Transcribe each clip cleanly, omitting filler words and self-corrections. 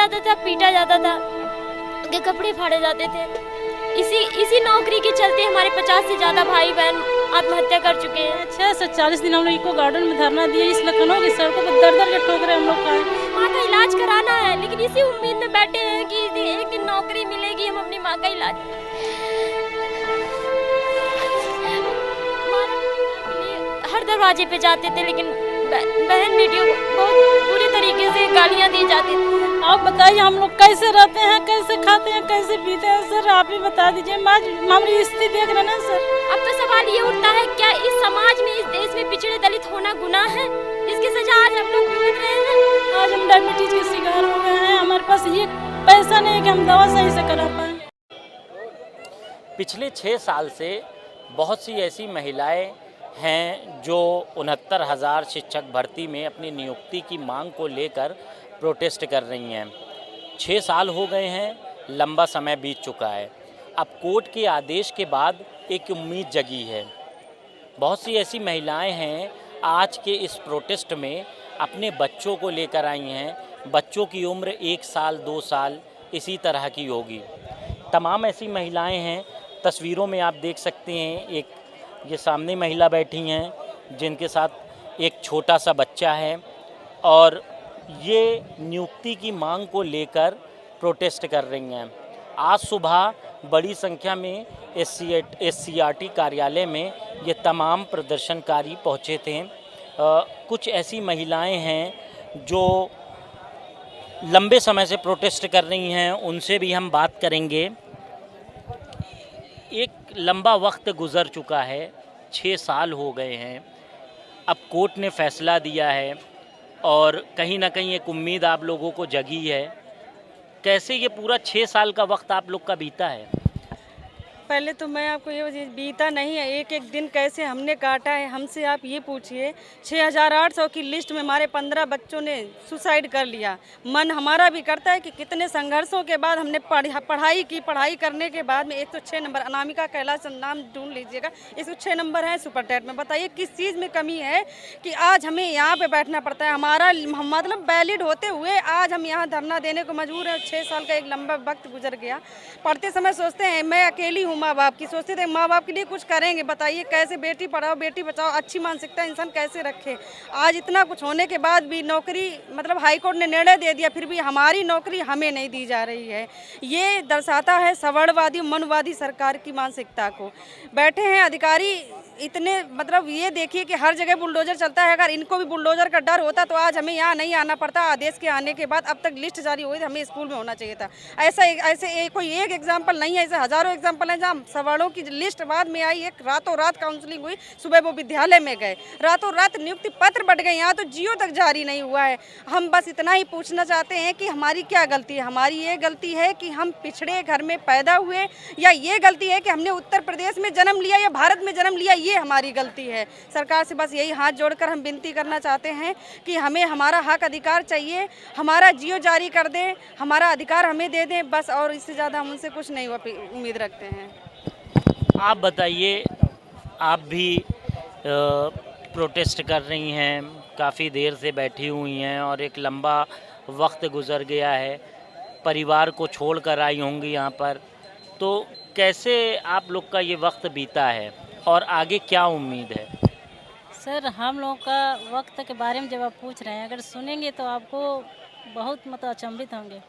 जाता था, पीटा जाता था, उनके कपड़े फाड़े जाते थे। इसी नौकरी के चलते हमारे 50 से ज़्यादा भाई बहन आत्महत्या कर चुके हैं। 6 से 40 दिन हम लोग इको गार्डन में धरना दिए। इस लखनऊ की सड़कों पर दर दर के ठोकरे हम लोग खाए। माँ का इलाज कराना है, लेकिन इसी उम्मीद में बैठे हैं कि एक दिन नौकरी मिलेगी, हम अपनी माँ का इलाज हर दरवाजे पे जाते थे, लेकिन बहन बेटियों को बहुत बुरे तरीके से गालियाँ दी जाती थी। आप बताइए हम लोग कैसे रहते हैं, कैसे खाते हैं, कैसे पीते हैं? सर आप ही बता दीजिए। हमारी स्थिति देख रहे हैं सर। अब तो सवाल ये उठता है, क्या इस समाज में, इस देश में पिछड़े दलित होना गुनाह है? इसकी सजा आज हम लोग भुगत रहे हैं। आज हम डायबिटीज के शिकार हो गए हैं। हमारे पास ये पैसा नहीं है कि हम दवा सही से करा पाए। पिछले 6 साल से बहुत सी ऐसी महिलाएं हैं जो 69,000 शिक्षक भर्ती में अपनी नियुक्ति की मांग को लेकर प्रोटेस्ट कर रही हैं। 6 साल हो गए हैं, लंबा समय बीत चुका है। अब कोर्ट के आदेश के बाद एक उम्मीद जगी है। बहुत सी ऐसी महिलाएं हैं आज के इस प्रोटेस्ट में अपने बच्चों को लेकर आई हैं। बच्चों की उम्र 1 साल 2 साल इसी तरह की होगी। तमाम ऐसी महिलाएं हैं, तस्वीरों में आप देख सकते हैं। एक ये सामने महिला बैठी हैं जिनके साथ एक छोटा सा बच्चा है और ये नियुक्ति की मांग को लेकर प्रोटेस्ट कर रही हैं। आज सुबह बड़ी संख्या में SCRT कार्यालय में ये तमाम प्रदर्शनकारी पहुँचे थे। कुछ ऐसी महिलाएं हैं जो लंबे समय से प्रोटेस्ट कर रही हैं, उनसे भी हम बात करेंगे। एक लंबा वक्त गुज़र चुका है, 6 साल हो गए हैं। अब कोर्ट ने फैसला दिया है और कहीं ना कहीं एक उम्मीद आप लोगों को जगी है। कैसे ये पूरा 6 साल का वक्त आप लोग का बीता है? पहले तो मैं आपको ये बीता नहीं है, एक एक दिन कैसे हमने काटा है, हमसे आप ये पूछिए। 6,800 की लिस्ट में हमारे 15 बच्चों ने सुसाइड कर लिया। मन हमारा भी करता है कि कितने संघर्षों के बाद हमने पढ़ाई की। पढ़ाई करने के बाद में 106 नंबर, अनामिका कैलाश नाम ढूंढ लीजिएगा, 106 नंबर है सुपर टेट में। बताइए किस चीज़ में कमी है कि आज हमें यहाँ पर बैठना पड़ता है। हमारा मतलब वैलिड होते हुए आज हम यहाँ धरना देने को मजबूर हैं। 6 साल का एक लंबा वक्त गुजर गया। पढ़ते समय सोचते हैं मैं अकेली हूँ, माँ बाप की सोचते थे माँ बाप के लिए कुछ करेंगे। बताइए कैसे बेटी पढ़ाओ बेटी बचाओ, अच्छी मानसिकता इंसान कैसे रखे। आज इतना कुछ होने के बाद भी नौकरी मतलब हाईकोर्ट ने निर्णय दे दिया, फिर भी हमारी नौकरी हमें नहीं दी जा रही है। ये दर्शाता है सवर्णवादी मनवादी सरकार की मानसिकता को। बैठे हैं अधिकारी इतने, मतलब ये देखिए कि हर जगह बुलडोजर चलता है। अगर इनको भी बुलडोजर का डर होता तो आज हमें यहाँ नहीं आना पड़ता। आदेश के आने के बाद अब तक लिस्ट जारी हुई थी, हमें स्कूल में होना चाहिए था। ऐसे कोई एक एग्जाम्पल नहीं है, ऐसे हज़ारों एग्जाम्पल हैं जहाँ सवर्णों की लिस्ट बाद में आई। एक रातों रात काउंसलिंग हुई, सुबह वो विद्यालय में गए, रातों रात नियुक्ति पत्र बढ़ गए, यहाँ तो जियो तक जारी नहीं हुआ है। हम बस इतना ही पूछना चाहते हैं कि हमारी क्या गलती है। हमारी ये गलती है कि हम पिछड़े घर में पैदा हुए, या ये गलती है कि हमने उत्तर प्रदेश में जन्म लिया या भारत में जन्म लिया, ये हमारी गलती है। सरकार से बस यही हाथ जोड़कर हम विनती करना चाहते हैं कि हमें हमारा हक अधिकार चाहिए, हमारा जियो जारी कर दें, हमारा अधिकार हमें दे दें बस, और इससे ज़्यादा हम उनसे कुछ नहीं उम्मीद रखते हैं। आप बताइए, आप भी प्रोटेस्ट कर रही हैं, काफ़ी देर से बैठी हुई हैं और एक लंबा वक्त गुज़र गया है, परिवार को छोड़ कर आई होंगी यहाँ पर, तो कैसे आप लोग का ये वक्त बीता है और आगे क्या उम्मीद है? सर हम लोगों का वक्त के बारे में जब आप पूछ रहे हैं, अगर सुनेंगे तो आपको बहुत मतलब अचंभित होंगे।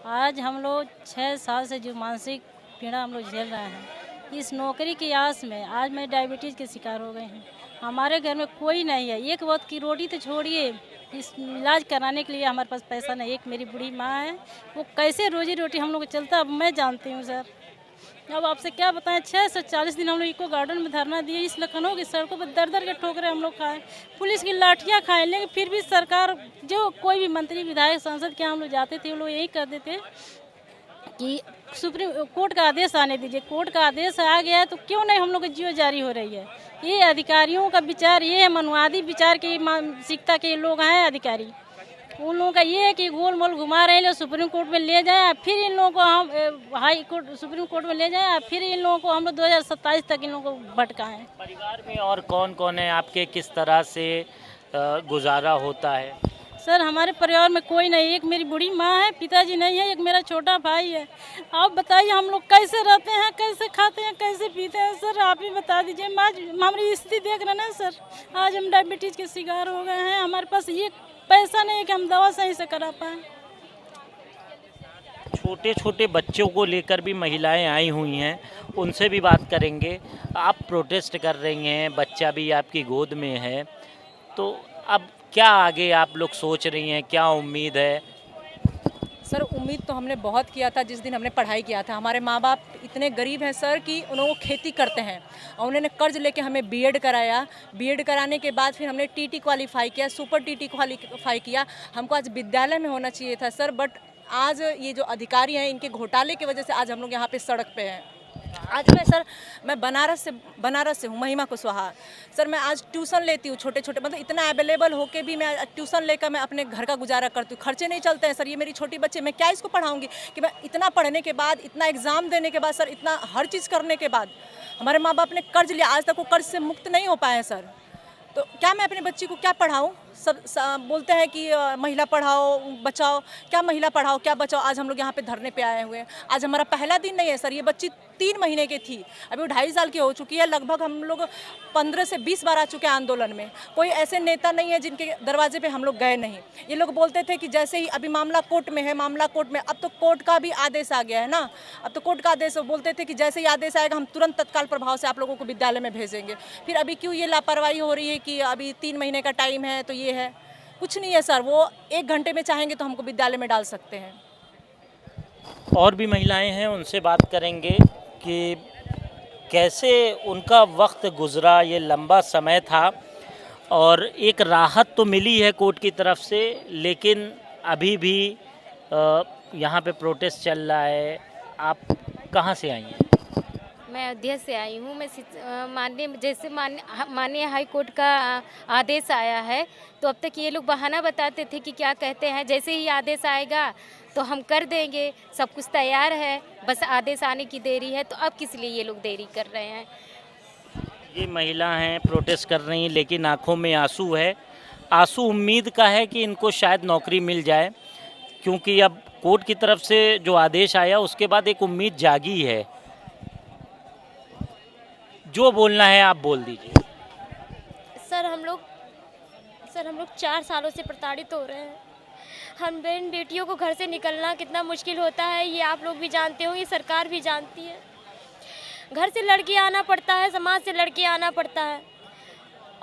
आज हम लोग 6 साल से जो मानसिक पीड़ा हम लोग झेल रहे हैं, इस नौकरी की आस में आज मैं डायबिटीज़ के शिकार हो गए हैं। हमारे घर में कोई नहीं है, एक वक्त की रोटी तो छोड़िए, इस इलाज कराने के लिए हमारे पास पैसा नहीं। एक मेरी बूढ़ी माँ है, वो कैसे रोजी रोटी हम लोग को चलता अब मैं जानती हूँ सर। अब आपसे क्या बताएं, 6 से 40 दिन हम लोग इको गार्डन में धरना दिए। इस लखनऊ की सड़कों पर दर दर के ठोकरे हम लोग खाए, पुलिस की लाठियाँ खाए, लेकिन फिर भी सरकार, जो कोई भी मंत्री विधायक सांसद के हम लोग जाते थे, वो लोग यही कर देते कि सुप्रीम कोर्ट का आदेश आने दीजिए। कोर्ट का आदेश आ गया है तो क्यों नहीं हम लोग की जियो जारी हो रही है। ये अधिकारियों का विचार, ये मनवादी विचार के मानसिकता के लोग हैं अधिकारी। उन लोगों का ये है कि गोल मोल घुमा रहे हैं, सुप्रीम कोर्ट में ले जाए, फिर इन लोगों को हम हाई कोर्ट सुप्रीम कोर्ट में ले जाए, फिर इन लोगों को हम लोग 2027 तक इन लोगों को भटकाएं। परिवार में और कौन कौन है आपके, किस तरह से गुजारा होता है? सर हमारे परिवार में कोई नहीं, एक मेरी बूढ़ी माँ है, पिताजी नहीं है, एक मेरा छोटा भाई है। आप बताइए हम लोग कैसे रहते हैं, कैसे खाते हैं, कैसे पीते हैं? सर आप ही बता दीजिए। हमारी स्थिति देख रहे हैं सर, आज हम डायबिटीज के शिकार हो गए हैं। हमारे पास ये पैसा नहीं है कि हम दवा सही से करा पाएँ। छोटे छोटे बच्चों को लेकर भी महिलाएं आई हुई हैं, उनसे भी बात करेंगे। आप प्रोटेस्ट कर रही हैं, बच्चा भी आपकी गोद में है, तो अब क्या आगे आप लोग सोच रही हैं, क्या उम्मीद है? सर उम्मीद तो हमने बहुत किया था जिस दिन हमने पढ़ाई किया था। हमारे माँ बाप इतने गरीब हैं सर कि उन्होंने खेती करते हैं और उन्होंने कर्ज लेके हमें बीएड कराया। बीएड कराने के बाद फिर हमने टीटी क्वालिफाई किया, सुपर टीटी क्वालिफाई किया। हमको आज विद्यालय में होना चाहिए था सर, बट आज ये जो अधिकारी हैं इनके घोटाले की वजह से आज हम लोग यहाँ पे सड़क पे हैं। आज मैं बनारस से हूँ, महिमा कुशवाहा। सर मैं आज ट्यूशन लेती हूँ, छोटे छोटे मतलब इतना अवेलेबल होके भी मैं ट्यूशन लेकर मैं अपने घर का गुजारा करती हूँ। खर्चे नहीं चलते हैं सर। ये मेरी छोटी बच्चे, मैं क्या इसको पढ़ाऊँगी कि मैं इतना पढ़ने के बाद, इतना एग्ज़ाम देने के बाद सर, इतना हर चीज़ करने के बाद हमारे माँ बाप ने कर्ज लिया, आज तक वो कर्ज से मुक्त नहीं हो पाए हैं सर। तो क्या मैं अपने बच्ची को क्या पढ़ाऊँ? सब बोलते हैं कि महिला पढ़ाओ बचाओ, क्या महिला पढ़ाओ क्या बचाओ। आज हम लोग यहाँ पे धरने पे आए हुए हैं। आज हमारा पहला दिन नहीं है सर। ये बच्ची 3 महीने की थी, अभी वो 2.5 साल की हो चुकी है। लगभग हम लोग 15 से 20 बार आ चुके हैं आंदोलन में। कोई ऐसे नेता नहीं है जिनके दरवाजे पे हम लोग गए नहीं। ये लोग बोलते थे कि जैसे ही अभी मामला कोर्ट में है, मामला कोर्ट में, अब तो कोर्ट का भी आदेश आ गया है ना। अब तो कोर्ट का आदेश, बोलते थे कि जैसे ही आदेश आएगा हम तुरंत तत्काल प्रभाव से आप लोगों को विद्यालय में भेजेंगे। फिर अभी क्यों ये लापरवाही हो रही है कि अभी 3 महीने का टाइम है तो ये है? कुछ नहीं है सर। वो 1 घंटे में चाहेंगे तो हमको विद्यालय में डाल सकते हैं। और भी महिलाएं हैं, उनसे बात करेंगे कि कैसे उनका वक्त गुजरा, ये लंबा समय था और एक राहत तो मिली है कोर्ट की तरफ से, लेकिन अभी भी यहाँ पे प्रोटेस्ट चल रहा है। आप कहाँ से आई हैं? मैं अयोध्या से आई हूँ। मैं माननीय हाई कोर्ट का आदेश आया है, तो अब तक ये लोग बहाना बताते थे कि क्या कहते हैं, जैसे ही आदेश आएगा तो हम कर देंगे, सब कुछ तैयार है, बस आदेश आने की देरी है। तो अब किस लिए ये लोग देरी कर रहे हैं? ये महिला हैं, प्रोटेस्ट कर रही हैं, लेकिन आंखों में आंसू है। आंसू उम्मीद का है कि इनको शायद नौकरी मिल जाए, क्योंकि अब कोर्ट की तरफ से जो आदेश आया उसके बाद एक उम्मीद जागी है। जो बोलना है आप बोल दीजिए। सर हम लोग 4 सालों से प्रताड़ित हो रहे हैं। हम बहन बेटियों को घर से निकलना कितना मुश्किल होता है, ये आप लोग भी जानते हो, ये सरकार भी जानती है। घर से लड़के आना पड़ता है, समाज से लड़के आना पड़ता है,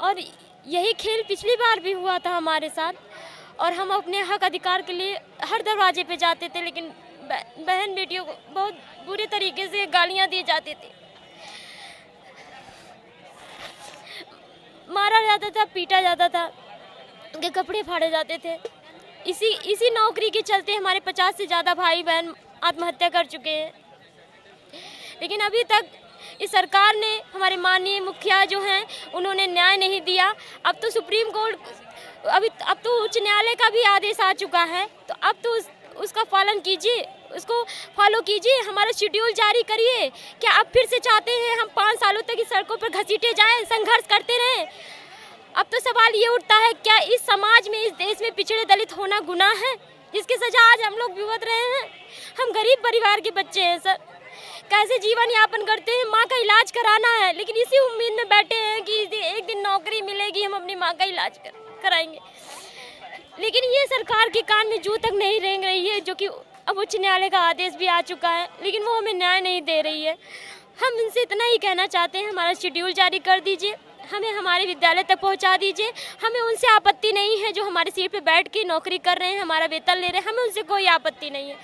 और यही खेल पिछली बार भी हुआ था हमारे साथ। और हम अपने हक अधिकार के लिए हर दरवाजे पे जाते थे, लेकिन बहन बेटियों को बहुत बुरे तरीके से गालियाँ दी जाती थी, मारा जाता था, पीटा जाता था, उनके कपड़े फाड़े जाते थे। इसी नौकरी के चलते हमारे 50 से ज़्यादा भाई बहन आत्महत्या कर चुके हैं। लेकिन अभी तक इस सरकार ने, हमारे माननीय मुखिया जो हैं, उन्होंने न्याय नहीं दिया। अब तो सुप्रीम कोर्ट, अब तो उच्च न्यायालय का भी आदेश आ चुका है, तो अब तो उसका पालन कीजिए, उसको फॉलो कीजिए, हमारा शेड्यूल जारी करिए। क्या आप फिर से चाहते हैं हम 5 सालों तक इस सड़कों पर घसीटे जाएं, संघर्ष करते रहें? अब तो सवाल ये उठता है, क्या इस समाज में, इस देश में पिछड़े दलित होना गुनाह है, जिसकी सजा आज हम लोग भुगत रहे हैं? हम गरीब परिवार के बच्चे हैं सर, कैसे जीवन यापन करते हैं? माँ का इलाज कराना है, लेकिन इसी उम्मीद में बैठे हैं कि एक दिन नौकरी मिलेगी, हम अपनी माँ का इलाज कराएंगे। लेकिन ये सरकार के कान में जू तक नहीं रेंग रही है, जो कि अब उच्च न्यायालय का आदेश भी आ चुका है, लेकिन वो हमें न्याय नहीं दे रही है। हम इनसे इतना ही कहना चाहते हैं, हमारा शेड्यूल जारी कर दीजिए, हमें हमारे विद्यालय तक पहुंचा दीजिए। हमें उनसे आपत्ति नहीं है जो हमारे सीट पे बैठ के नौकरी कर रहे हैं, हमारा वेतन ले रहे हैं, हमें उनसे कोई आपत्ति नहीं है।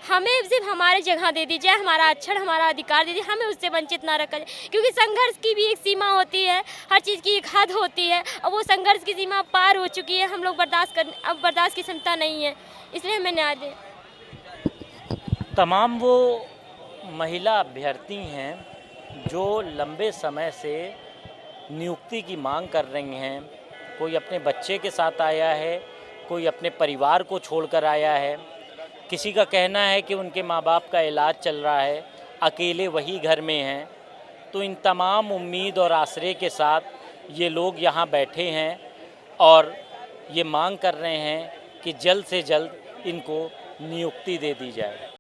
हमें सिर्फ हमारी जगह दे दीजिए, हमारा अक्षर, हमारा अधिकार दे दीजिए, हमें उससे वंचित ना रखा जाए, क्योंकि संघर्ष की भी एक सीमा होती है, हर चीज़ की एक हद होती है, और वो संघर्ष की सीमा पार हो चुकी है। हम लोग अब बर्दाश्त की क्षमता नहीं है, इसलिए हमें न्याय दें। तमाम वो महिला अभ्यर्थी हैं जो लंबे समय से नियुक्ति की मांग कर रही हैं। कोई अपने बच्चे के साथ आया है, कोई अपने परिवार को छोड़कर आया है, किसी का कहना है कि उनके माँ बाप का इलाज चल रहा है, अकेले वही घर में हैं। तो इन तमाम उम्मीद और आसरे के साथ ये लोग यहाँ बैठे हैं और ये मांग कर रहे हैं कि जल्द से जल्द इनको नियुक्ति दे दी जाए।